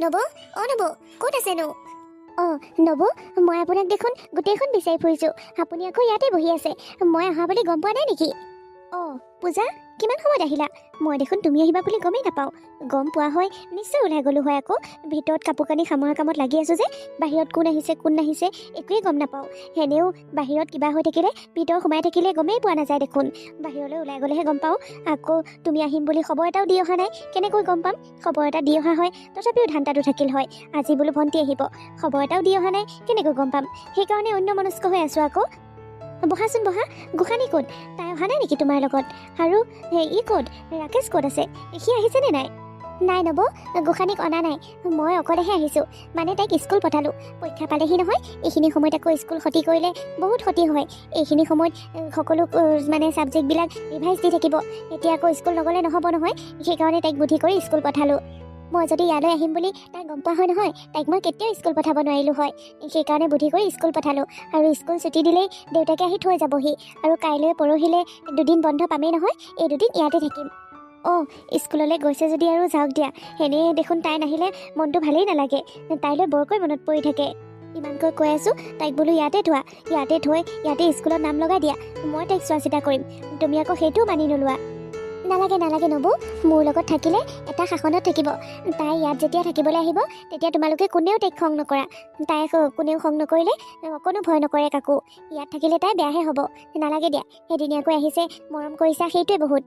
নব, নব, ক'ত আছেনো? নব, মই আপোনাক দেখোন গোটেইখন বিচাৰি ফুৰিছোঁ। আপুনি আকৌ ইয়াতে বহি আছে। মই অহা বুলি গম পোৱা নাই নেকি? পূজা, কিমান সময়ত আহিলা? মই দেখোন তুমি আহিবা বুলি গমেই নাপাওঁ। গম পোৱা হয় নিশ্চয় ওলাই গ'লোঁ হয়। আকৌ ভিতৰত কাপোৰ কানি সামৰা কামত লাগি আছোঁ যে, বাহিৰত কোন আহিছে কোন নাহিছে একোৱেই গম নাপাওঁ। এনেও বাহিৰত কিবা হৈ থাকিলে ভিতৰত সোমাই থাকিলে গমেই পোৱা নাযায় দেখোন। বাহিৰলৈ ওলাই গ'লেহে গম পাওঁ। আকৌ তুমি আহিম বুলি খবৰ এটাও দি অহা নাই, কেনেকৈ গম পাম? খবৰ এটা দি অহা হয় তথাপিও ধান্দাটো থাকিল হয়। আজি বোলো ভণ্টি আহিব, খবৰ এটাও দি অহা নাই, কেনেকৈ গম পাম? সেইকাৰণে অন্যমনস্ক হৈ আছোঁ। আকৌ বহাচোন বহা। গোসানী ক'ত? তাই অহা নাই নেকি তোমাৰ লগত? আৰু ই ক'ত? ৰাকেশ ক'ত আছে? সি আহিছেনে নাই? নাই নব, গোসানীক অনা নাই। মই অকলেহে আহিছোঁ। মানে তাইক স্কুল পঠালোঁ। পৰীক্ষা পালেহি নহয়। এইখিনি সময়ত আকৌ স্কুল ক্ষতি কৰিলে বহুত ক্ষতি হয়। এইখিনি সময়ত সকলো মানে ছাবজেক্টবিলাক ৰিভাইজ দি থাকিব। এতিয়া আকৌ স্কুল নগ'লে নহ'ব নহয়। সেইকাৰণে তাইক বুদ্ধি কৰি স্কুল পঠালোঁ। মই যদি ইয়ালৈ আহিম বুলি তাই গম পোৱা হয় নহয়, তাইক মই কেতিয়াও স্কুল পঠাব নোৱাৰিলোঁ হয়। সেইকাৰণে বুদ্ধি কৰি স্কুল পঠালোঁ। আৰু স্কুল ছুটি দিলেই দেউতাকে আহি থৈ যাবহি। আৰু কাইলৈ পৰহিলে দুদিন বন্ধ পামেই নহয়। এই দুদিন ইয়াতে থাকিম। স্কুললৈ গৈছে যদি আৰু যাওক দিয়া। এনেই দেখোন তাই নাহিলে মনটো ভালেই নালাগে। তাইলৈ বৰকৈ মনত পৰি থাকে। ইমানকৈ কৈ আছোঁ, তাইক বোলো ইয়াতে থোৱা। ইয়াতে থৈ ইয়াতে স্কুলত নাম লগাই দিয়া। মই তাইক চোৱা চিতা কৰিম। তুমি আকৌ সেইটোও মানি নোলোৱা। নালাগে নালাগে নবৌ, মোৰ লগত থাকিলে এটা শাসনত থাকিব। তাই ইয়াত যেতিয়া থাকিবলৈ আহিব তেতিয়া তোমালোকে কোনেও তাইক খং নকৰা। তাইক কোনেও খং নকৰিলে অকণো ভয় নকৰে কাকো। ইয়াত থাকিলে তাই বেয়াহে হ'ব। নালাগে দিয়া, এদিনীয়াকৈ আহিছে, মৰম কৰিছা, সেইটোৱে বহুত।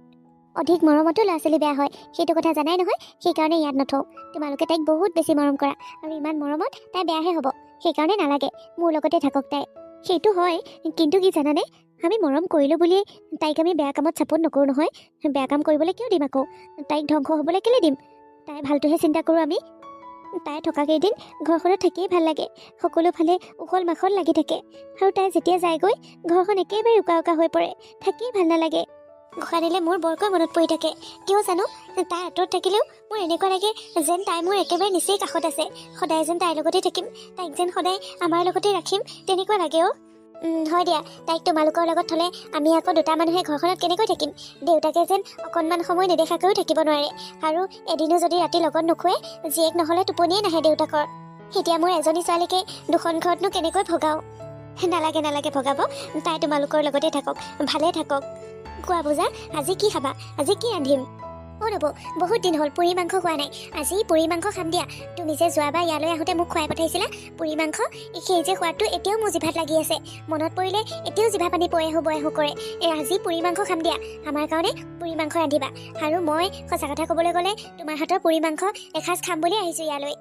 অধিক মৰমতো ল'ৰা ছোৱালী বেয়া হয়, সেইটো কথা জানাই নহয়। সেইকাৰণে ইয়াত নথওঁ। তোমালোকে তাইক বহুত বেছি মৰম কৰা, আৰু ইমান মৰমত তাই বেয়াহে হ'ব। সেইকাৰণে নালাগে, মোৰ লগতে থাকক তাই। সেইটো হয়, কিন্তু কি জানানে, আমি মৰম কৰিলোঁ বুলিয়ে তাইক আমি বেয়া কামত ছাপোৰ্ট নকৰোঁ নহয়। বেয়া কাম কৰিবলৈ কিয় দিম? আকৌ তাইক ধ্বংস হ'বলৈ কেলৈ দিম? তাই ভালটোহে চিন্তা কৰোঁ আমি। তাই থকা কেইদিন ঘৰখনত থাকিয়েই ভাল লাগে। সকলো ফালে উখল মাখল লাগি থাকে। আৰু তাই যেতিয়া যায়গৈ ঘৰখন একেবাৰে উকা উকা হৈ পৰে, থাকিয়েই ভাল নালাগে। গোসাঁনীলে মোৰ বৰকৈ মনত পৰি থাকে। কিয় জানো, তাই আঁতৰত থাকিলেও মোৰ এনেকুৱা লাগে যেন তাই মোৰ একেবাৰে নিচেই কাষত আছে। সদায় যেন তাইৰ লগতে থাকিম, তাইক যেন সদায় আমাৰ লগতে ৰাখিম, তেনেকুৱা লাগে। হয় দিয়া, তাইক তোমালোকৰ লগত থ'লে আমি আকৌ দুটা মানুহে ঘৰখনত কেনেকৈ থাকিম? দেউতাকে যেন অকণমান সময় নেদেখাকৈও থাকিব নোৱাৰে। আৰু এদিনো যদি ৰাতি লগত নুশুৱে, জীয়েক নহ'লে টোপনিয়ে নাহে দেউতাকৰ। এতিয়া মোৰ এজনী ছোৱালীকে দুখন ঘৰতনো কেনেকৈ ভগাওঁ? নালাগে নালাগে ভগাব, তাই তোমালোকৰ লগতে থাকক, ভালে থাকক। কোৱা পূজা, আজি কি খাবা? আজি কি ৰান্ধিম? নব, বহুত দিন হ'ল পুৰি মাংস খোৱা নাই। আজি পুৰি মাংস খাম দিয়া। তুমি যে যোৱাবাৰ ইয়ালৈ আহোঁতে মোক খুৱাই পঠাইছিলা পুৰি মাংস, সেই যে সোৱাদটো এতিয়াও মোৰ জিভাত লাগি আছে। মনত পৰিলে এতিয়াও জিভা পানী পৰে হো কৰে। আজি পুৰি মাংস খাম দিয়া। আমাৰ কাৰণে পুৰি মাংস ৰান্ধিবা। আৰু মই সঁচা কথা ক'বলৈ গ'লে তোমাৰ হাতৰ পুৰি মাংস এসাঁজ খাম বুলি আহিছোঁ ইয়ালৈ।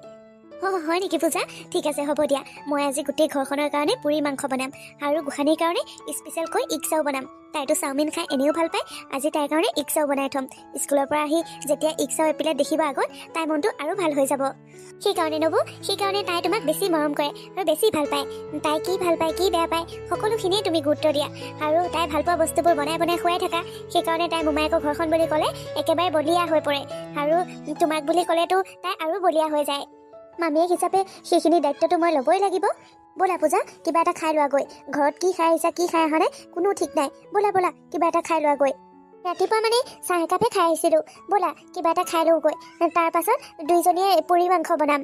হয় নেকি পূজা? ঠিক আছে, হ'ব দিয়া। মই আজি গোটেই ঘৰখনৰ কাৰণে পুৰি মাংস বনাম, আৰু গোসানীৰ কাৰণে স্পেচিয়েলকৈ ইগচাও বনাম। তাইতো চাওমিন খাই এনেও ভাল পায়। আজি তাইৰ কাৰণে ইগচাও বনাই থ'ম। স্কুলৰ পৰা আহি যেতিয়া ইগচাও এপ্লেট দেখিব আগত, তাইৰ মনটো আৰু ভাল হৈ যাব। সেইকাৰণে নবৌ, সেইকাৰণে তাই তোমাক বেছি মৰম কৰে আৰু বেছি ভাল পায়। তাই কি ভাল পায়, কি বেয়া পায়, সকলোখিনিয়ে তুমি গুৰুত্ব দিয়া। আৰু তাই ভাল পোৱা বস্তুবোৰ বনাই বনাই খুৱাই থাকা। সেইকাৰণে তাই মোমায়েকৰ ঘৰখন বুলি ক'লে একেবাৰে বলিয়া হৈ পৰে। আৰু তোমাক বুলি ক'লেতো তাই আৰু বলিয়া হৈ যায়। মামীয়েক হিচাপে সেইখিনি দায়িত্বটো মই ল'বই লাগিব। ব'লা পূজা, কিবা এটা খাই লোৱাগৈ। ঘৰত কি খাই আহিছা, কি খাই অহা নাই, কোনো ঠিক নাই। ব'লা ব'লা, কিবা এটা খাই লোৱাগৈ। ৰাতিপুৱা মানে চাহ একাপে খাই আহিছিলোঁ। ব'লা কিবা এটা খাই লওঁগৈ, তাৰ পাছত দুইজনীয়ে পুৰি মাংস বনাম।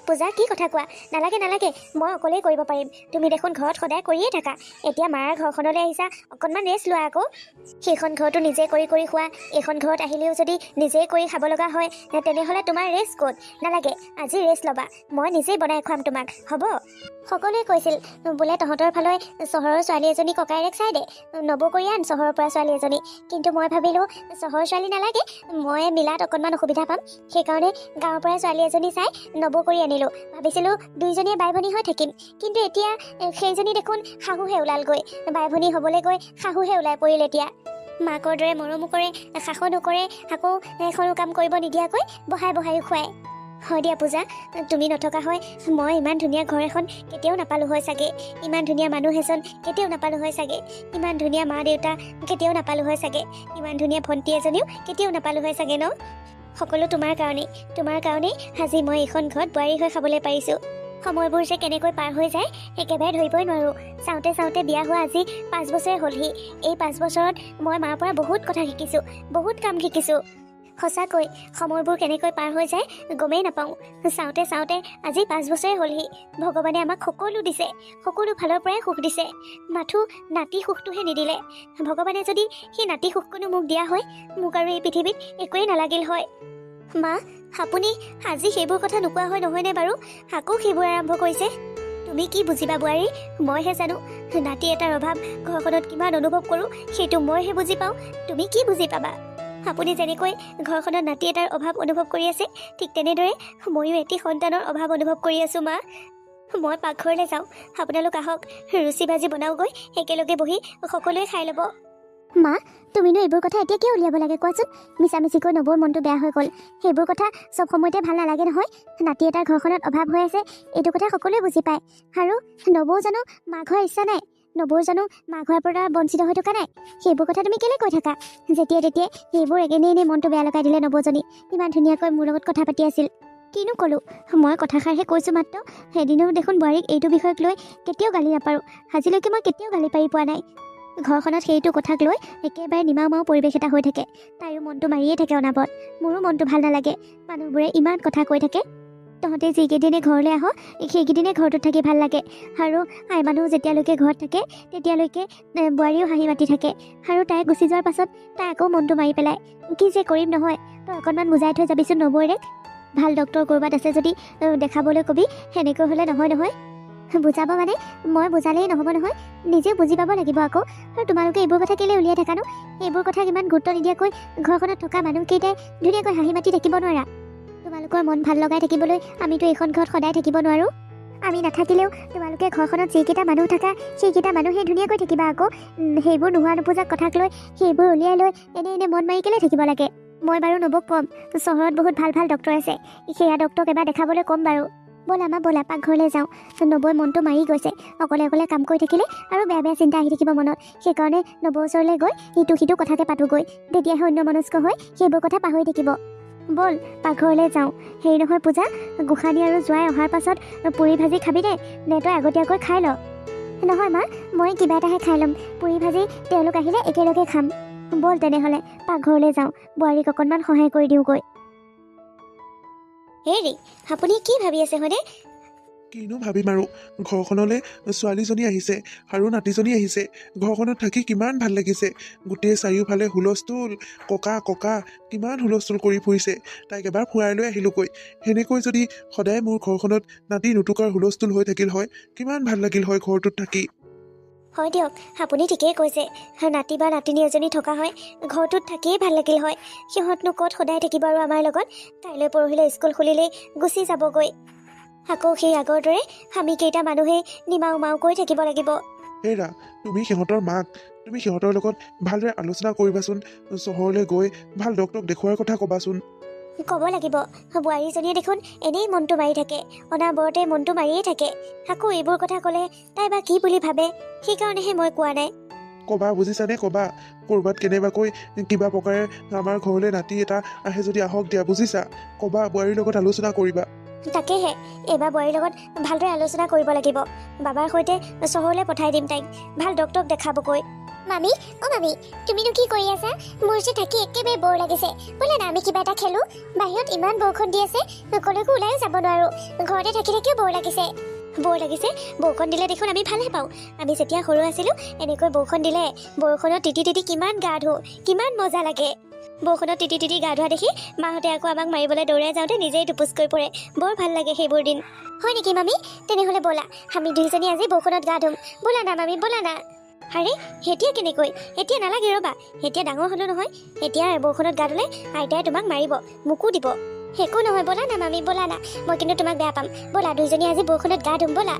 পূজা, কি কথা কোৱা? নালাগে নালাগে, মই অকলেই কৰিব পাৰিম। তুমি দেখোন ঘৰত সদায় কৰিয়ে থাকা। এতিয়া মাৰ ঘৰখনলৈ আহিছা, অকণমান ৰেষ্ট লোৱা আকৌ। সেইখন ঘৰতো নিজে কৰি কৰি খোৱা, এইখন ঘৰত আহিলেও যদি নিজেই কৰি খাব লগা হয়, তেনেহ'লে তোমাৰ ৰেষ্ট ক'ত? নালাগে, আজি ৰেষ্ট ল'বা। মই নিজেই বনাই খুৱাম তোমাক, হ'ব? সকলোৱে কৈছিল বোলে তহঁতৰ ফালে চহৰৰ ছোৱালী এজনী ককাইৰেক চাই দে, নবৌ কৰি আন চহৰৰ পৰা ছোৱালী এজনী। কিন্তু মই ভাবিলোঁ চহৰৰ ছোৱালী নালাগে, মই মিলাত অকণমান অসুবিধা পাম। সেইকাৰণে গাঁৱৰ পৰা ছোৱালী এজনী চাই নবৌ কৰি আনিলোঁ। ভাবিছিলোঁ দুইজনীয়ে বাই ভনী হৈ থাকিম। কিন্তু এতিয়া সেইজনী দেখোন শাহুহে ওলালগৈ। বাই ভনী হ'বলৈ গৈ শাহুহে ওলাই পৰিল এতিয়া। মাকৰ দৰে মৰমো কৰে, শাসনো কৰে, আকৌ এখনো কাম কৰিব নিদিয়াকৈ বহাই বহাইও খুৱায়। হয় দিয়া পূজা, তুমি নথকা হয় মই ইমান ধুনীয়া ঘৰ এখন কেতিয়াও নাপালোঁ হয় চাগে। ইমান ধুনীয়া মানুহ এজন কেতিয়াও নাপালোঁ হয় চাগে। ইমান ধুনীয়া মা দেউতা কেতিয়াও নাপালোঁ হয় চাগে। ইমান ধুনীয়া ভণ্টি এজনীও কেতিয়াও নাপালোঁ হয় চাগে ন? সকলো তোমাৰ কাৰণেই আজি মই এইখন ঘৰত বোৱাৰী হৈ খাবলৈ পাৰিছোঁ। সময়বোৰ যে কেনেকৈ পাৰ হৈ যায় একেবাৰে ধৰিবই নোৱাৰোঁ। চাওঁতে চাওঁতে বিয়া হোৱা আজি 5 বছৰে হ'লহি। এই 5 বছৰত মই মাৰ পৰা বহুত কথা শিকিছোঁ, বহুত কাম শিকিছোঁ। সঁচাকৈ সময়বোৰ কেনেকৈ পাৰ হৈ যায় গমেই নাপাওঁ। চাওঁতে চাওঁতে আজি 5 বছৰে হ'লহি। ভগৱানে আমাক সকলো দিছে, সকলো ফালৰ পৰাই সুখ দিছে, মাথো নাতি সুখটোহে নিদিলে। ভগৱানে যদি সেই নাতি সুখকণো মোক দিয়া হয়, মোক আৰু এই পৃথিৱীত একোৱেই নালাগিল হয়। মা, আপুনি আজি সেইবোৰ কথা নোকোৱা হয় নহয়নে বাৰু? আকৌ সেইবোৰ আৰম্ভ কৰিছে। তুমি কি বুজিবা বোৱাৰী? মইহে জানো নাতি এটাৰ অভাৱ ঘৰখনত কিমান অনুভৱ কৰোঁ, সেইটো মইহে বুজি পাওঁ। তুমি কি বুজি পাবা? আপুনি যেনেকৈ ঘৰখনত নাতি এটাৰ অভাৱ অনুভৱ কৰি আছে, ঠিক তেনেদৰে ময়ো এটি সন্তানৰ অভাৱ অনুভৱ কৰি আছোঁ মা। মই পাকঘৰলৈ যাওঁ, আপোনালোক আহক, ৰুচি ভাজি বনাওগৈ, একেলগে বহি সকলোৱে খাই ল'ব। মা, তুমিনো এইবোৰ কথা এতিয়া কিয় উলিয়াব লাগে কোৱাচোন? মিছামিছিকৈ নবৌৰ মনটো বেয়া হৈ গ'ল। সেইবোৰ কথা চব সময়তে ভাল নালাগে নহয়। নাতি এটাৰ ঘৰখনত অভাৱ হৈ আছে, এইটো কথা সকলোৱে বুজি পায়। আৰু নবৌ জানো মা ঘৰৰ ইচ্ছা নাই? নবৌৰ জানো মা ঘৰৰ পৰা বঞ্চিত হৈ থকা নাই? সেইবোৰ কথা তুমি কেলৈ কৈ থাকা? যেতিয়াই তেতিয়াই সেইবোৰ এনেই মনটো বেয়া লগাই দিলে নবৌজনী। ইমান ধুনীয়াকৈ মোৰ লগত কথা পাতি আছিল। কিনো ক'লোঁ? মই কথাষাৰহে কৈছোঁ মাত্ৰ। এদিনো দেখোন বোৱাৰীক এইটো বিষয়ক লৈ কেতিয়াও গালি নাপাৰোঁ। আজিলৈকে মই কেতিয়াও গালি পাৰি পোৱা নাই। ঘৰখনত সেইটো কথাক লৈ একেবাৰে নিমাও পৰিৱেশ এটা হৈ থাকে। তাইৰো মনটো মাৰিয়ে থাকে অনাবত। মোৰো মনটো ভাল নালাগে। মানুহবোৰে ইমান কথা কৈ থাকে। তহঁতে যিকেইদিনে ঘৰলৈ আহ, সেইকেইদিনে ঘৰটোত থাকি ভাল লাগে। আৰু আই মানুহ যেতিয়ালৈকে ঘৰত থাকে তেতিয়ালৈকে বোৱাৰীও হাঁহি মাতি থাকে। আৰু তাই গুচি যোৱাৰ পাছত তাই আকৌ মনটো মাৰি পেলায়। কি যে কৰিম নহয়, তই অকণমান বুজাই থৈ যাবিচোন নবৌৰেক। ভাল ডক্তৰ ক'ৰবাত আছে যদি দেখাবলৈ কবি। সেনেকৈ হ'লে নহয়। বুজাব মানে মই বুজালেই নহ'ব নহয়, নিজেও বুজি পাব লাগিব আকৌ। আৰু তোমালোকে এইবোৰ কথা কেলৈ উলিয়াই থাকা নো? এইবোৰ কথাক ইমান গুৰুত্ব নিদিয়াকৈ ঘৰখনত থকা মানুহকেইটাই ধুনীয়াকৈ হাঁহি মাতি থাকিব নোৱাৰা? তোমালোকৰ মন ভাল লগাই থাকিবলৈ আমিতো এইখন ঘৰত সদায় থাকিব নোৱাৰোঁ। আমি নাথাকিলেও তোমালোকে ঘৰখনত যিকেইটা মানুহ থাকা সেইকেইটা মানুহে ধুনীয়াকৈ থাকিবা আকৌ। সেইবোৰ নোহোৱা নোপোজা কথাক লৈ সেইবোৰ উলিয়াই লৈ এনে মন মাৰি কেলৈ থাকিব লাগে? মই বাৰু নবৌক ক'ম, চহৰত বহুত ভাল ডক্তৰ আছে, সেয়া ডক্তৰক এবাৰ দেখাবলৈ ক'ম বাৰু। ব'লা মা, ব'লা পাকঘৰলৈ যাওঁ। নবৌৰ মনটো মাৰি গৈছে। অকলে কাম কৰি থাকিলে আৰু বেয়া চিন্তা আহি থাকিব মনত। সেইকাৰণে নবৌৰ ওচৰলৈ গৈ ইটো সিটো কথাকে পাতোগৈ। তেতিয়াহে অন্যমনস্ক হৈ সেইবোৰ কথা পাহৰি থাকিব। ব'ল পাকঘৰলৈ যাওঁ। হেৰি নহয় পূজা, গোসাঁনী আৰু জোঁৱাই অহাৰ পাছত পুৰি ভাজি খাবিনে? নে তই আগতীয়াকৈ খাই ল? নহয় মা, মই কিবা এটাহে খাই ল'ম। পুৰি ভাজি তেওঁলোক আহিলে একেলগে খাম। ব'ল তেনেহ'লে পাকঘৰলৈ যাওঁ, বোৱাৰীক অকণমান সহায় কৰি দিওঁগৈ। হেৰি, আপুনি কি ভাবি আছে হয়নে? কিনো ভাবিম আৰু, ঘৰখনলৈ ছোৱালীজনী আহিছে আৰু নাতিজনী আহিছে। ঘৰখনত থাকি কিমান ভাল লাগিছে। গোটেই চাৰিওফালে হুলস্থুল, ককা কিমান হুলস্থুল কৰি ফুৰিছে। তাইক এবাৰ ফুৰাই লৈ আহিলোগৈ। সেনেকৈ যদি সদায় মোৰ ঘৰখনত নাতি নুতুকাৰ হুলস্থুল হৈ থাকিল হয়, কিমান ভাল লাগিল হয় ঘৰটোত থাকি। হয় দিয়ক, আপুনি ঠিকেই কৈছে। নাতি বা নাতিনী এজনী থকা হয় ঘৰটোত থাকিয়েই ভাল লাগিল হয়। সিহঁতনো ক'ত সদায় থাকিব আৰু আমাৰ লগত? কাইলৈ পৰহিলৈ স্কুল খুলিলেই গুচি যাবগৈ। আকৌ সেই আগৰ দৰে আমি কেইটা মানুহেই নিমাও কৰি থাকিব লাগিব। হেৰা, তুমি সিহঁতৰ মাক, তুমি সিহঁতৰ লগত ভালদৰে আলোচনা কৰিবাচোন। চহৰলৈ গৈ ভাল ডক্তৰক দেখুওৱাৰ কথা ক'বাচোন। ক'ব লাগিব। বোৱাৰীজনীয়ে দেখোন এনেই মনটো মাৰি থাকে, অনাবৰতে মনটো মাৰিয়ে থাকে। আকৌ এইবোৰ কথা ক'লে তাই বা কি বুলি ভাবে, সেইকাৰণেহে মই কোৱা নাই। ক'বা, বুজিছানে? ক'বা ক'ৰবাত কেনেবাকৈ কিবা প্ৰকাৰে আমাৰ ঘৰলৈ নাতি এটা আহে যদি আহক দিয়া, বুজিছা? ক'বা, বোৱাৰীৰ লগত আলোচনা কৰিবা। তাকেহে এইবাৰ বোৱাৰীৰ লগত ভালদৰে আলোচনা কৰিব লাগিব। বাবাৰ সৈতে চহৰলৈ পঠাই দিম তাইক, ভাল ডক্তৰক দেখাবগৈ। মামী, মামী, তুমিনো কি কৰি আছা? মোৰ যে থাকি একেবাৰে বৰ লাগিছে। ব'লা না আমি কিবা এটা খেলোঁ। বাহিৰত ইমান বৰষুণ দি আছে, কলৈকো ওলাইও যাব নোৱাৰোঁ। ঘৰতে থাকিও বৰ লাগিছে। বৰষুণ দিলে দেখোন আমি ভালহে পাওঁ। আমি যেতিয়া সৰু আছিলোঁ এনেকৈ বৰষুণ দিলে বৰষুণত তিতি কিমান গা ধুওঁ, কিমান মজা লাগে। বৰষুণত তিতি গা ধোৱা দেখি মাহঁতে আকৌ আমাক মাৰিবলৈ দৌৰাই যাওঁতে নিজেই টুপুচ কৰি পৰে। বৰ ভাল লাগে সেইবোৰ দিন। হয় নেকি মামী? তেনেহ'লে ব'লা আমি দুইজনী আজি বৰষুণত গা ধুম। ব'লা না মামী, ব'লা না। আৰে এতিয়া কেনেকৈ? এতিয়া নালাগে ৰ'বা, এতিয়া ডাঙৰ হ'লো নহয়। এতিয়া বৰষুণত গা ধুলে আইতাই তোমাক মাৰিব, মোকো দিব। একো নহয়, ব'লা না মামী, ব'লা না। মই কিন্তু তোমাক বেয়া পাম। ব'লা দুইজনী আজি বৰষুণত গা ধুম, ব'লা।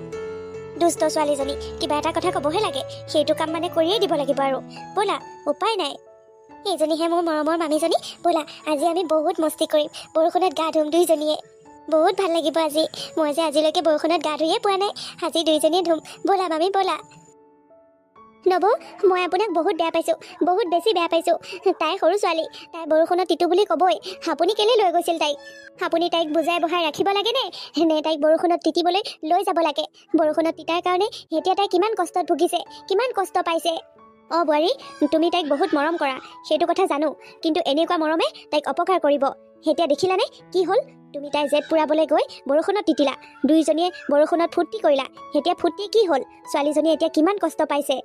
দুষ্ট ছোৱালীজনী, কিবা এটা কথা ক'বহে লাগে, সেইটো কাম মানে কৰিয়েই দিব লাগিব আৰু। ব'লা, উপায় নাই। এইজনীহে মোৰ মৰমৰ মামীজনী। ব'লা আজি আমি বহুত মস্তি কৰিম, বৰষুণত গা ধুম দুইজনীয়ে। বহুত ভাল লাগিব আজি। মই যে আজিলৈকে বৰষুণত গা ধুইয়ে পোৱা নাই, আজি দুইজনীয়ে ধুম। ব'লা মামী, ব'লা। নবৌ, মই আপোনাক বহুত বেয়া পাইছোঁ, বহুত বেছি বেয়া পাইছোঁ। তাই সৰু ছোৱালী, তাই বৰষুণত তিতো বুলি ক'বই। আপুনি কেলৈ লৈ গৈছিল তাইক? আপুনি তাইক বুজাই বঢ়াই ৰাখিব লাগেনে? নে তাইক বৰষুণত তিতিবলৈ লৈ যাব লাগে? বৰষুণত তিতাৰ কাৰণে এতিয়া তাই কিমান কষ্টত ভুগিছে, কিমান কষ্ট পাইছে। অঁ বোৱাৰী, তুমি তাইক বহুত মৰম কৰা, সেইটো কথা জানো, কিন্তু এনেকুৱা মৰমে তাইক অপকাৰ কৰিব। এতিয়া দেখিলানে কি হ'ল? তুমি তাই জেদ পুৰাবলৈ গৈ বৰষুণত তিতিলা, দুয়োজনীয়ে বৰষুণত ফূৰ্তি কৰিলা। এতিয়া ফূৰ্তি কি হ'ল? ছোৱালীজনীয়ে এতিয়া কিমান কষ্ট পাইছে।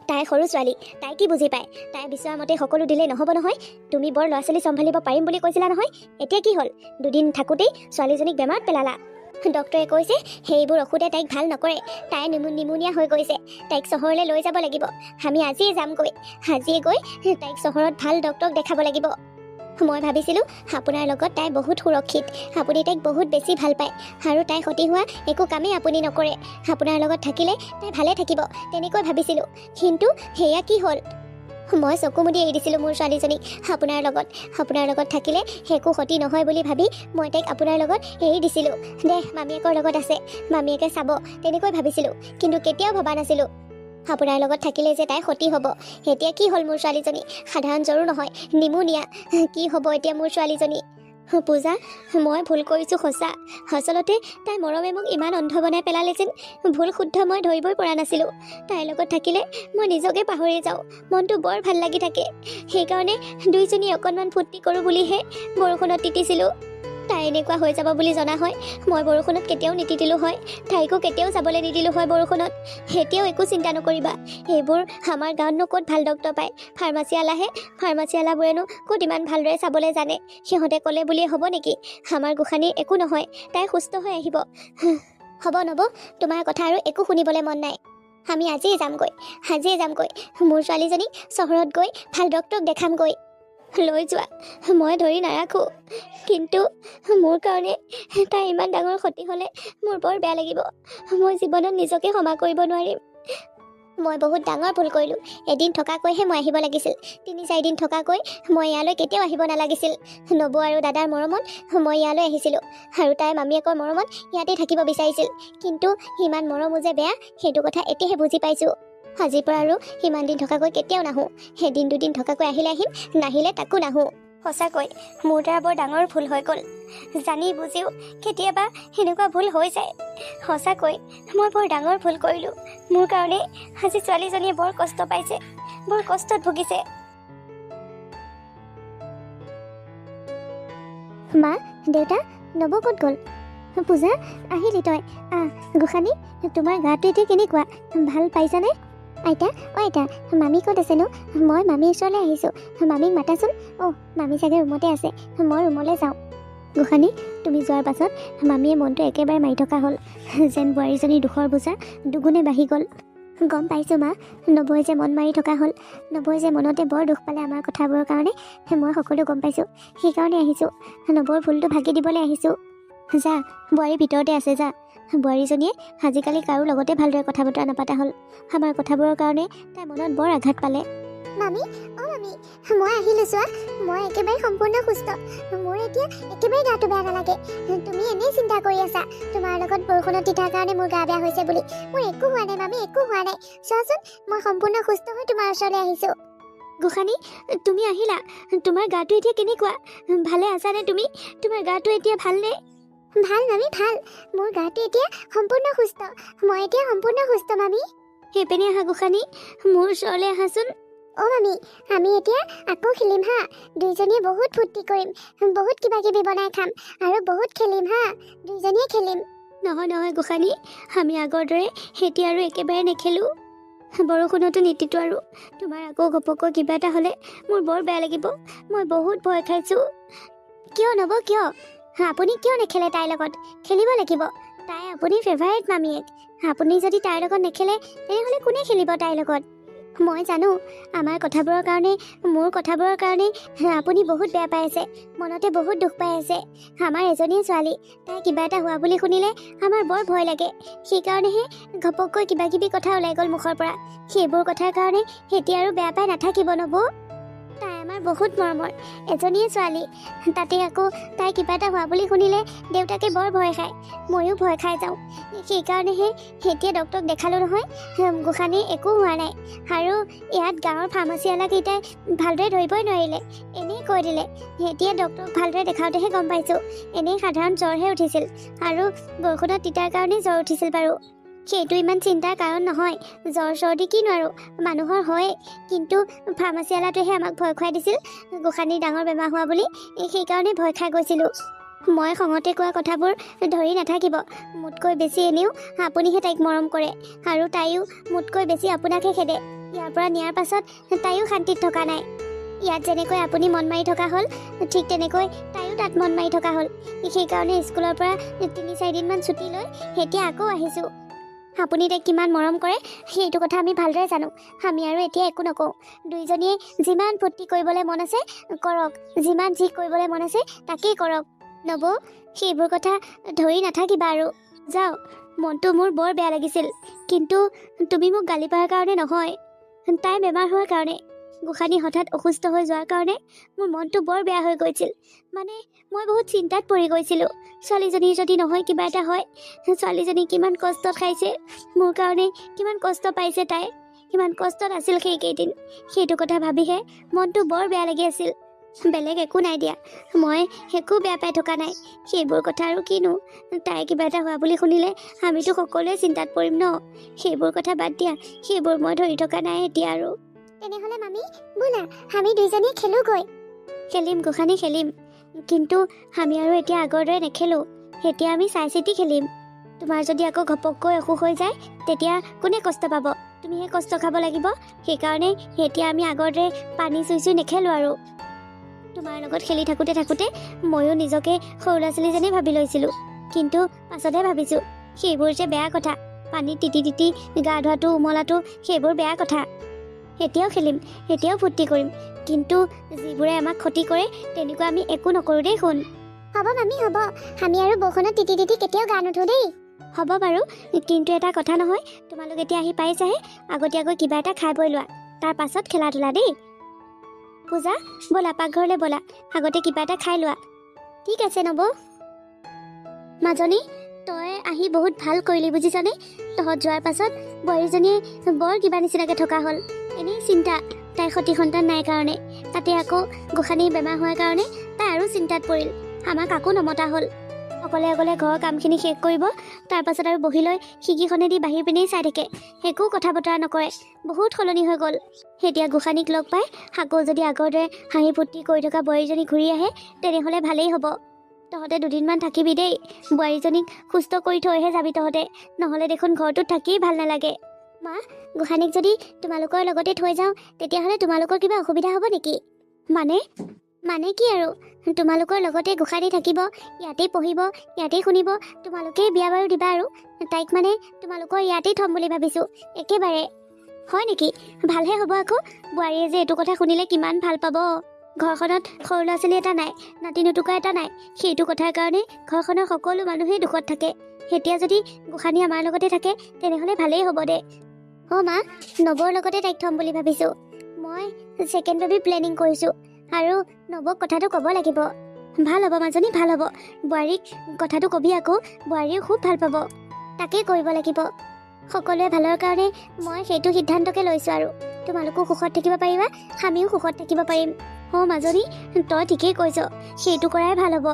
তাই সৰু ছোৱালী, তাই কি বুজি পায়? তাই বিচৰা মতে সকলো দিলেই নহ'ব নহয়। তুমি বৰ ল'ৰা ছোৱালী চম্ভালিব পাৰিম বুলি কৈছিলা নহয়, এতিয়া কি হ'ল? দুদিন থাকোঁতেই ছোৱালীজনীক বেমাৰত পেলালা। ডক্টৰে কৈছে সেইবোৰ ঔষধে তাইক ভাল নকৰে, তাই নিমুনিয়া হৈ গৈছে। তাইক চহৰলৈ লৈ যাব লাগিব। আমি আজিয়ে যামগৈ। আজিয়ে গৈ তাইক চহৰত ভাল ডক্টৰক দেখাব লাগিব। মই ভাবিছিলোঁ আপোনাৰ লগত তাই বহুত সুৰক্ষিত, আপুনি তাইক বহুত বেছি ভাল পায়, আৰু তাই ক্ষতি হোৱা একো কামেই আপুনি নকৰে। আপোনাৰ লগত থাকিলে তাই ভালে থাকিব তেনেকৈ ভাবিছিলোঁ, কিন্তু সেয়া কি হ'ল? মই চকু মুদি এৰি দিছিলোঁ মোৰ ছোৱালীজনীক। আপোনাৰ লগত থাকিলে একো ক্ষতি নহয় বুলি ভাবি মই তাইক আপোনাৰ লগত এৰি দিছিলোঁ। দে মামীয়েকৰ লগত আছে, মামীয়েকে চাব, তেনেকৈ ভাবিছিলোঁ, কিন্তু কেতিয়াও ভবা নাছিলোঁ আপোনাৰ লগত থাকিলে যে তাই ক্ষতি হ'ব। এতিয়া কি হ'ল মোৰ ছোৱালীজনী? সাধাৰণ জ্বৰো নহয়, নিমুনিয়া। কি হ'ব এতিয়া মোৰ ছোৱালীজনী? পূজা, মই ভুল কৰিছোঁ সঁচা। আচলতে তাই মৰমে মোক ইমান অন্ধ বনাই পেলালে যেন ভুল শুদ্ধ মই ধৰিবই পৰা নাছিলোঁ। তাইৰ লগত থাকিলে মই নিজকে পাহৰি যাওঁ, মনটো বৰ ভাল লাগি থাকে। সেইকাৰণে দুইজনী অকণমান ফূৰ্তি কৰোঁ বুলিহে বৰষুণত তিতিছিলোঁ। তাই এনেকুৱা হৈ যাব বুলি জনা হয় মই বৰষুণত কেতিয়াও নিতিতিলোঁ হয়, তাইকো কেতিয়াও যাবলৈ নিদিলোঁ হয় বৰষুণত। এতিয়াও একো চিন্তা নকৰিবা, এইবোৰ আমাৰ গাঁৱতনো ক'ত ভাল ডক্টৰ পায়? ফাৰ্মাচীৱালাবোৰেনো ক'ত ইমান ভালদৰে চাবলৈ জানে? সিহঁতে ক'লে বুলিয়ে হ'ব নেকি? আমাৰ গোসাঁনীৰ একো নহয়, তাই সুস্থ হৈ আহিব। হ'ব নব, তোমাৰ কথা আৰু একো শুনিবলৈ মন নাই। আমি আজিয়ে যামগৈ। মোৰ ছোৱালীজনীক চহৰত গৈ ভাল ডক্টৰক দেখামগৈ। লৈ যোৱা, মই ধৰি নাৰাখোঁ, কিন্তু মোৰ কাৰণে তাই ইমান ডাঙৰ ক্ষতি হ'লে মোৰ বৰ বেয়া লাগিব। মই জীৱনত নিজকে ক্ষমা কৰিব নোৱাৰিম। মই বহুত ডাঙৰ ভুল কৰিলোঁ। এদিন থকাকৈহে মই আহিব লাগিছিল, 3-4 দিন থকাকৈ মই ইয়ালৈ কেতিয়াও আহিব নালাগিছিল। নবৌ আৰু দাদাৰ মৰমত মই ইয়ালৈ আহিছিলোঁ, আৰু তাইৰ মামীয়েকৰ মৰমত ইয়াতে থাকিব বিচাৰিছিল। কিন্তু ইমান মৰমো যে বেয়া, সেইটো কথা এতিয়াহে বুজি পাইছোঁ। আজিৰ পৰা আৰু ইমান দিন থকাকৈ কেতিয়াও নাহোঁ। 1-2 দিন থকাকৈ আহিলে আহিম, নাহিলে তাকো নাহোঁ। সঁচাকৈ মোৰ দ্বাৰা বৰ ডাঙৰ ভুল হৈ গ'ল। জানি বুজিও কেতিয়াবা সেনেকুৱা ভুল হৈ যায়। সঁচাকৈ মই বৰ ডাঙৰ ভুল কৰিলোঁ। মোৰ কাৰণে আজি ছোৱালীজনীয়ে বৰ কষ্ট পাইছে, বৰ কষ্টত ভুগিছে। মা, দেউতা, নব ক'ত গ'ল? পূজা, আহিলি তই? গোসাঁনী, তোমাৰ গাটো এতিয়া কেনেকুৱা? ভাল পাইছানে? আইতা, আইতা, মামী ক'ত আছেনো? মই মামীৰ ওচৰলৈ আহিছোঁ, মামীক মাতাচোন। মামী চাগে ৰুমতে আছে, মই ৰুমলৈ যাওঁ। গোসাঁনী, তুমি যোৱাৰ পাছত মামীয়ে মনটো একেবাৰে মাৰি থকা হ'ল, যেন বোৱাৰীজনীৰ দুখৰ বোজা দুগুণে বাঢ়ি গ'ল। গম পাইছোঁ মা, নবৌয়ে যে মন মাৰি থকা হ'ল, নবৌয়ে যে মনতে বৰ দুখ পালে আমাৰ কথাবোৰৰ কাৰণে, মই সকলো গম পাইছোঁ। সেইকাৰণে আহিছোঁ, নবৌৰ ভুলটো ভাগি দিবলৈ আহিছোঁ। যা, বোৱাৰী ভিতৰতে আছে, যা। বোৱাৰীজনীয়ে আজিকালি কাৰো লগতে ভালদৰে কথা বতৰা নাপাতা হ'ল। আমাৰ কথাবোৰৰ কাৰণে তাই মনত বৰ আঘাত পালে। মামী, মামী, মই আহিলোঁ চোৱা। মই একেবাৰে সম্পূৰ্ণ সুস্থ। মোৰ এতিয়া একেবাৰে গাটো বেয়া নালাগে। তুমি এনেই চিন্তা কৰি আছা তোমাৰ লগত বৰষুণত তিতাৰ কাৰণে মোৰ গা বেয়া হৈছে বুলি। মোৰ একো হোৱা নাই মামী, একো হোৱা নাই। চোৱাচোন, মই সম্পূৰ্ণ সুস্থ হৈ তোমাৰ ওচৰলৈ আহিছোঁ। গোসাঁনী, তুমি আহিলা? তোমাৰ গাটো এতিয়া কেনেকুৱা? ভালে আছানে তুমি? তোমাৰ গাটো এতিয়া ভালনে? ভাল মামী, ভাল। মোৰ গাটো এতিয়া সম্পূৰ্ণ সুস্থ। মই এতিয়া সম্পূৰ্ণ সুস্থ মামী। সেইপিনে আহা গোসাঁনী, মোৰ ওচৰলৈ আহাচোন। মামী, আমি এতিয়া আকৌ খেলিম হা। দুইজনীয়ে বহুত ফূৰ্তি কৰিম, বহুত কিবা কিবি বনাই খাম, আৰু বহুত খেলিম হা। দুইজনীয়ে খেলিম। নহয় গোসাঁনী, আমি আগৰ দৰে এতিয়া আৰু একেবাৰে নেখেলোঁ। বৰষুণতো নিতিতো আৰু। তোমাৰ আকৌ ঘপকৈ কিবা এটা হ'লে মোৰ বৰ বেয়া লাগিব। মই বহুত ভয় খাইছোঁ। কিয় নব, কিয়? আপুনি কিয় নেখেলে তাইৰ লগত? খেলিব লাগিব। তাই আপুনি ফেভাৰেট মামীয়েক। আপুনি যদি তাইৰ লগত নেখেলে, তেনেহ'লে কোনে খেলিব তাইৰ লগত? মই জানো আমাৰ কথাবোৰৰ কাৰণে, মোৰ কথাবোৰৰ কাৰণে আপুনি বহুত বেয়া পাই আছে, মনতে বহুত দুখ পাই আছে। আমাৰ এজনীয়ে ছোৱালী, তাই কিবা এটা হোৱা বুলি শুনিলে আমাৰ বৰ ভয় লাগে। সেইকাৰণেহে ঘপককৈ কিবা কিবি কথা ওলাই গ'ল মুখৰ পৰা। সেইবোৰ কথাৰ কাৰণে এতিয়া আৰু বেয়া পাই নাথাকিব নব। তাই আমাৰ বহুত মৰমৰ এজনীয়ে ছোৱালী, তাতে আকৌ তাই কিবা এটা হোৱা বুলি শুনিলে দেউতাকে বৰ ভয় খায়, ময়ো ভয় খাই যাওঁ। সেইকাৰণেহে এতিয়া ডক্টৰক দেখালোঁ নহয়, গোসাঁনীৰ একো হোৱা নাই। আৰু ইয়াত গাঁৱৰ ফাৰ্মাচীৱালাকেইটাই ভালদৰে ধৰিবই নোৱাৰিলে, এনেই কৈ দিলে। এতিয়া ডক্টৰক ভালদৰে দেখাওঁতেহে গম পাইছোঁ এনেই সাধাৰণ জ্বৰহে উঠিছিল, আৰু বৰষুণত তিতাৰ কাৰণেই জ্বৰ উঠিছিল বাৰু। সেইটো ইমান চিন্তাৰ কাৰণ নহয়। জ্বৰ চৰ্দি কিনো আৰু মানুহৰ হয়ে, কিন্তু ফাৰ্মাচীৱালাটোৱেহে আমাক ভয় খুৱাই দিছিল গোসাঁনীৰ ডাঙৰ বেমাৰ হোৱা বুলি। সেইকাৰণে ভয় খাই গৈছিলোঁ। মই খঙতে কোৱা কথাবোৰ ধৰি নাথাকিব। মোতকৈ বেছি এনেও আপুনিহে তাইক মৰম কৰে, আৰু তাইও মোতকৈ বেছি আপোনাকহে খেদে। ইয়াৰ পৰা নিয়াৰ পাছত তাইও শান্তিত থকা নাই। ইয়াত যেনেকৈ আপুনি মন মাৰি থকা হ'ল, ঠিক তেনেকৈ তাইও তাত মন মাৰি থকা হ'ল। সেইকাৰণে স্কুলৰ পৰা 3-4 দিনমান ছুটি লৈ এতিয়া আকৌ আহিছোঁ। আপুনি তাইক কিমান মৰম কৰে সেইটো কথা আমি ভালদৰে জানো। আমি আৰু এতিয়া একো নকওঁ। দুইজনীয়ে যিমান ফূৰ্তি কৰিবলৈ মন আছে কৰক, যিমান যি কৰিবলৈ মন আছে তাকেই কৰক। নব, সেইবোৰ কথা ধৰি নাথাকিবা আৰু। যাওঁ। মনটো মোৰ বৰ বেয়া লাগিছিল, কিন্তু তুমি মোক গালি পৰাৰ কাৰণে নহয়, তাই বেমাৰ হোৱাৰ কাৰণে। গোসাঁনী হঠাৎ অসুস্থ হৈ যোৱাৰ কাৰণে মোৰ মনটো বৰ বেয়া হৈ গৈছিল। মানে মই বহুত চিন্তাত পৰি গৈছিলোঁ। ছোৱালীজনীৰ যদি নহয় কিবা এটা হয়, ছোৱালীজনী কিমান কষ্ট খাইছে, মোৰ কাৰণে কিমান কষ্ট পাইছে, তাই কিমান কষ্টত আছিল সেইকেইদিন। সেইটো কথা ভাবিহে মনটো বৰ বেয়া লাগি আছিল। বেলেগ একো নাই দিয়া, মই একো বেয়া পাই থকা নাই। সেইবোৰ কথা আৰু কিনো, তাই কিবা এটা হোৱা বুলি শুনিলে আমিতো সকলোৱে চিন্তাত পৰিম ন। সেইবোৰ কথা বাদ দিয়া, সেইবোৰ মই ধৰি থকা নাই এতিয়া আৰু। তেনেহ'লে মামী ব'লা, আমি দুইজনীয়ে খেলোঁগৈ। খেলিম গোসাঁনী, খেলিম, কিন্তু আমি আৰু এতিয়া আগৰ দৰে নেখেলোঁ। এতিয়া আমি চাই চিতি খেলিম। তোমাৰ যদি আকৌ ঘপককৈ অসুখ হৈ যায় তেতিয়া কোনে কষ্ট পাব? তুমিহে কষ্ট খাব লাগিব। সেইকাৰণে এতিয়া আমি আগৰ দৰে পানী চুই নেখেলোঁ আৰু। তোমাৰ লগত খেলি থাকোঁতে ময়ো নিজকে সৰু ল'ৰা ছোৱালী যেনেই ভাবি লৈছিলোঁ, কিন্তু পাছতহে ভাবিছোঁ সেইবোৰ যে বেয়া কথা। পানীত তিতি গা ধোৱাটো, উমলাটো সেইবোৰ বেয়া কথা। এতিয়াও খেলিম, এতিয়াও ফূৰ্তি কৰিম, কিন্তু যিবোৰে আমাক ক্ষতি কৰে তেনেকুৱা আমি একো নকৰোঁ দেই। শুন। হ'ব মামী, হ'ব। আমি আৰু বৰষুণত তিতি কেতিয়াও গা নুধো দেই। হ'ব বাৰু, কিন্তু এটা কথা নহয়, তোমালোক এতিয়া আহি পাইছাহে, আগতীয়াকৈ কিবা এটা খাই বৈ লোৱা, তাৰ পাছত খেলা ধূলা দেই। পূজা, ব'লা পাকঘৰলৈ ব'লা, আগতে কিবা এটা খাই লোৱা। ঠিক আছে নব। মাজনী, তই আহি বহুত ভাল কৰিলি বুজিছনে। তহঁত যোৱাৰ পাছত বোৱাৰীজনীয়ে বৰ কিবা নিচিনাকৈ থকা হ'ল। এনেই চিন্তা, তাইৰ সতি সন্তান নাই কাৰণে। তাতে আকৌ গোসাঁনীৰ বেমাৰ হোৱাৰ কাৰণে তাই আৰু চিন্তাত পৰিল। আমাক আকৌ নমতা হ'ল। অকলে ঘৰৰ কামখিনি শেষ কৰিব, তাৰ পাছত আৰু বহি লৈ খিৰিকীখনেদি বাহিৰ পিনেই চাই থাকে। একো কথা বতৰা নকৰে। বহুত সলনি হৈ গ'ল। এতিয়া গোসাঁনীক লগ পাই আকৌ যদি আগৰ দৰে হাঁহি ফূৰ্তি কৰি থকা বোৱাৰীজনী ঘূৰি আহে তেনেহ'লে ভালেই হ'ব। তহঁতে দুদিনমান থাকিবি দেই। বোৱাৰীজনীক সুস্থ কৰি থৈহে যাবি তহঁতে, নহ'লে দেখোন ঘৰটোত থাকিয়েই ভাল নালাগে। মা, গোসাঁনীক যদি তোমালোকৰ লগতে থৈ যাওঁ তেতিয়াহ'লে তোমালোকৰ কিবা অসুবিধা হ'ব নেকি? মানে কি আৰু, তোমালোকৰ লগতে গোসাঁনী থাকিব, ইয়াতেই পঢ়িব, ইয়াতেই শুনিব, তোমালোকেই বিয়া বাৰু দিবা আৰু। তাইক মানে তোমালোকৰ ইয়াতেই থ'ম বুলি ভাবিছোঁ একেবাৰে। হয় নেকি? ভালহে হ'ব আকৌ। বোৱাৰীয়ে যে এইটো কথা শুনিলে কিমান ভাল পাব। ঘৰখনত সৰু ল'ৰা ছোৱালী এটা নাই, নাতি নুতুকা এটা নাই, সেইটো কথাৰ কাৰণে ঘৰখনৰ সকলো মানুহেই দুখত থাকে। এতিয়া যদি গোসাঁনী আমাৰ লগতে থাকে তেনেহ'লে ভালেই হ'ব দে। অঁ মা, নৱৰ লগতে তাইক থ'ম বুলি ভাবিছোঁ। মই ছেকেণ্ড বেবী প্লেনিং কৰিছোঁ, আৰু নৱক কথাটো ক'ব লাগিব। ভাল হ'ব মাজনী, ভাল হ'ব। বোৱাৰীক কথাটো ক'বি আকৌ, বোৱাৰীয়েও খুব ভাল পাব। তাকেই কৰিব লাগিব। সকলোৱে ভালৰ কাৰণে মই সেইটো সিদ্ধান্তকে লৈছোঁ আৰু। তোমালোকো সুখত থাকিব পাৰিবা, আমিও সুখত থাকিব পাৰিম। অঁ মাজনী, তই ঠিকেই কৈছ, সেইটো কৰাই ভাল হ'ব।